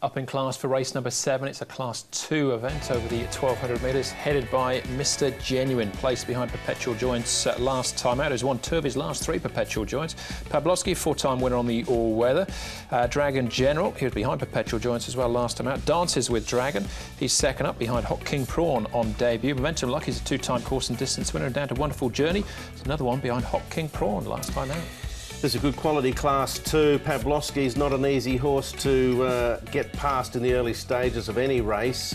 Up in class for race number 7, it's a Class 2 event over the 1200 metres, headed by Mr. Genuine, placed behind Perpetual Joints last time out. He's won 2 of his last 3 Perpetual Joints. Pavlovsky, 4-time winner on the all-weather. Dragon General, he was behind Perpetual Joints as well last time out. Dances with Dragon, he's second up behind Hot King Prawn on debut. Momentum Lucky's a 2-time course and distance winner, and down to Wonderful Journey. There's another one behind Hot King Prawn last time out. There's a good quality Class 2. Pavlovsky's not an easy horse to get past in the early stages of any race.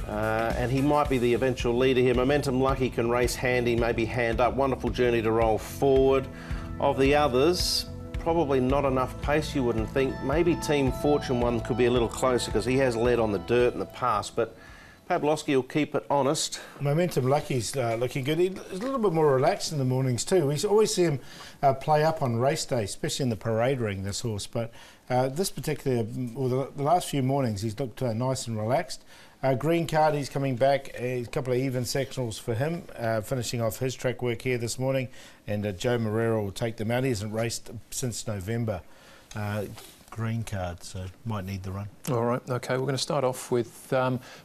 And he might be the eventual leader here. Momentum Lucky can race handy, maybe hand up. Wonderful Journey to roll forward. Of the others, probably not enough pace, you wouldn't think. Maybe Team Fortune one could be a little closer because he has led on the dirt in the past, but Pavlovsky will keep it honest. Momentum Lucky's looking good. He's a little bit more relaxed in the mornings too. We always see him play up on race day, especially in the parade ring, this horse. But this particular, or the last few mornings, he's looked nice and relaxed. Green Card, he's coming back. A couple of even sectionals for him, finishing off his track work here this morning. And Joe Marrero will take them out. He hasn't raced since November. Green Card, so might need the run. All right, OK, we're going to start off with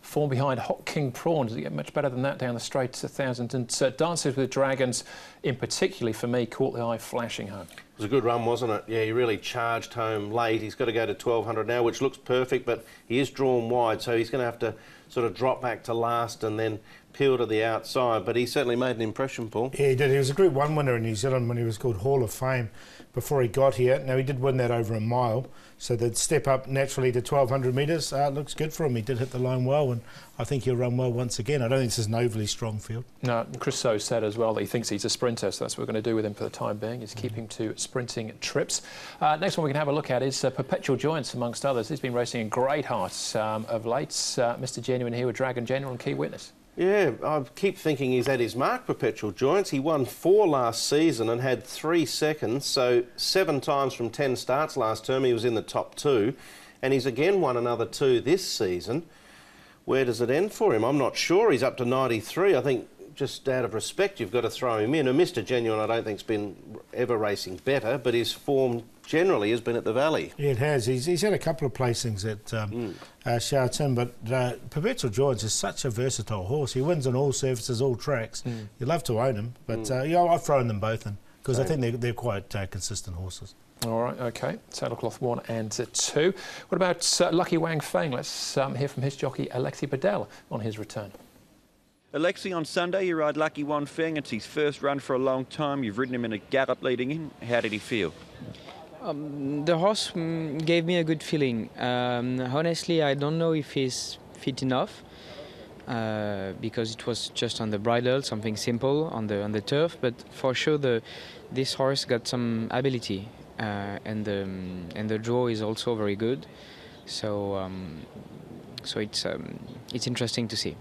form behind Hot King Prawn. Does it get much better than that down the straight to 1,000? And Dances with Dragons, in particularly for me, caught the eye flashing home. It was a good run, wasn't it? Yeah, he really charged home late. He's got to go to 1,200 now, which looks perfect, but he is drawn wide, so he's going to have to sort of drop back to last and then peel to the outside. But he certainly made an impression, Paul. Yeah, he did. He was a Group 1 winner in New Zealand when he was called Hall of Fame before he got here. Now, he did win that over a mile, so the step up naturally to 1,200 metres looks good for him. He did hit the line well, and I think he'll run well once again. I don't think this is an overly strong field. No, Chris So said as well that he thinks he's a sprinter, so that's what we're going to do with him for the time being, is keep him to sprinting trips. Next one we can have a look at is Perpetual Joints, amongst others. He's been racing in great hearts of late. Mr. Genuine here with Dragon General and Key Witness. Yeah, I keep thinking he's at his mark, Perpetual Joints. He won 4 last season and had 3 seconds, so 7 times from 10 starts last term he was in the top 2, and he's again won another 2 this season. Where does it end for him? I'm not sure. He's up to 93. I think just out of respect you've got to throw him in. And Mr. Genuine I don't think's been ever racing better, but his form generally has been at the Valley. Yeah, it has. He's had a couple of placings at Sha Tin, but Perpetual Joints is such a versatile horse. He wins on all surfaces, all tracks. You'd love to own him, but yeah, I've thrown them both in because I think they're quite consistent horses. All right, OK. Saddlecloth 1 and 2. What about Lucky Wang Feng? Let's hear from his jockey, Alexi Bedell, on his return. Alexi, on Sunday you ride Lucky Wang Feng. It's his first run for a long time. You've ridden him in a gallop leading in. How did he feel? The horse gave me a good feeling. Honestly, I don't know if he's fit enough because it was just on the bridle, something simple on the turf. But for sure, this horse got some ability, and the draw is also very good. So it's interesting to see.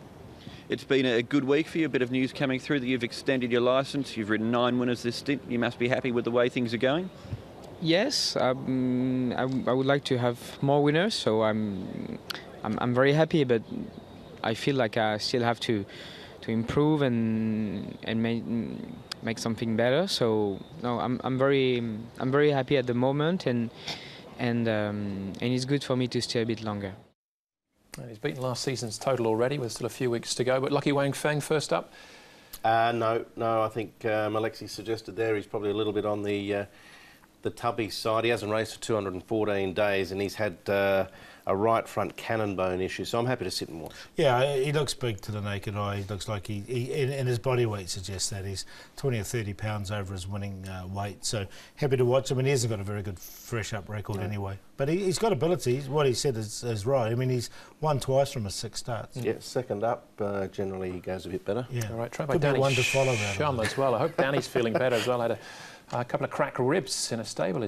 It's been a good week for you. A bit of news coming through that you've extended your licence. You've ridden 9 winners this stint. You must be happy with the way things are going. Yes, I would like to have more winners, so I'm very happy, but I feel like I still have to improve and make something better. So no, I'm very happy at the moment, and it's good for me to stay a bit longer. And he's beaten last season's total already, with still a few weeks to go. But Lucky Wang Feng first up. No, I think Alexi suggested there he's probably a little bit on the tubby side. He hasn't raced for 214 days and he's had a right front cannon bone issue, so I'm happy to sit and watch. Yeah, he looks big to the naked eye. He looks like and his body weight suggests that he's 20 or 30 pounds over his winning weight, so happy to watch him. And he hasn't got a very good fresh up record anyway, but he's got ability. What he said is right. I mean, he's won twice from his 6 starts. Yeah, second up generally he goes a bit better. Yeah, all right. Trained by Danny one to follow Shum as well. I hope Danny's feeling better as well. Had a couple of cracked ribs in a stable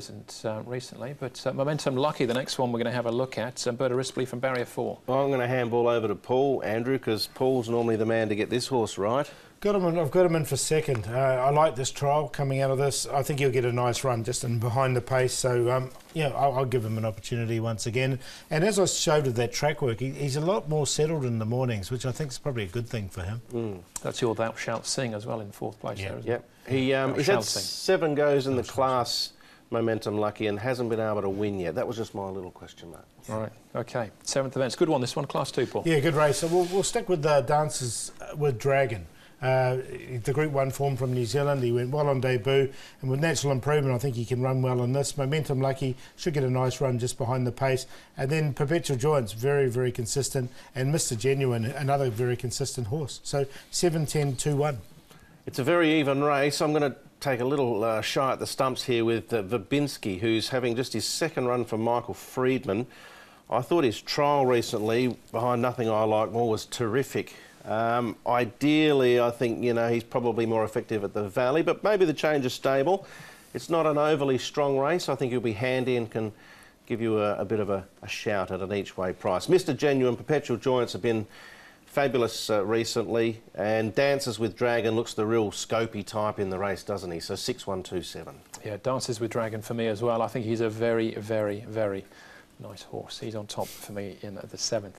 recently, but Momentum Lucky, the next one we're going to have a look at. Berta Rispoli from Barrier 4. Well, I'm going to handball over to Paul, Andrew, because Paul's normally the man to get this horse right. I've got him in for second. I like this trial coming out of this. I think he'll get a nice run just in behind the pace. So, yeah, I'll give him an opportunity once again. And as I showed with that track work, he's a lot more settled in the mornings, which I think is probably a good thing for him. That's your Thou Shalt Sing as well in 4th place there, isn't it? He's had 7 goes in the Class Momentum Lucky, and hasn't been able to win yet. That was just my little question mark. All right, okay. 7th event. It's a good one, this one, Class 2, Paul. Yeah, good race. So we'll stick with the Dances with Dragon. The Group 1 form from New Zealand. He went well on debut, and with natural improvement I think he can run well in this. Momentum Lucky should get a nice run just behind the pace, and then Perpetual Joyance, very, very consistent, and Mr. Genuine, another very consistent horse. So 7, 10, 2, 1. It's a very even race. I'm going to take a little shy at the stumps here with Verbinski, who's having just his second run for Michael Friedman. I thought his trial recently behind Nothing I Like More was terrific. Ideally, I think, you know, he's probably more effective at the Valley, but maybe the change of stable. It's not an overly strong race. I think he'll be handy and can give you a bit of a shout at an each-way price. Mr. Genuine, Perpetual Joyance have been fabulous recently, and Dances with Dragon looks the real scopy type in the race, doesn't he? So 6-1-2-7. Yeah, Dances with Dragon for me as well. I think he's a very, very, very nice horse. He's on top for me in the 7th.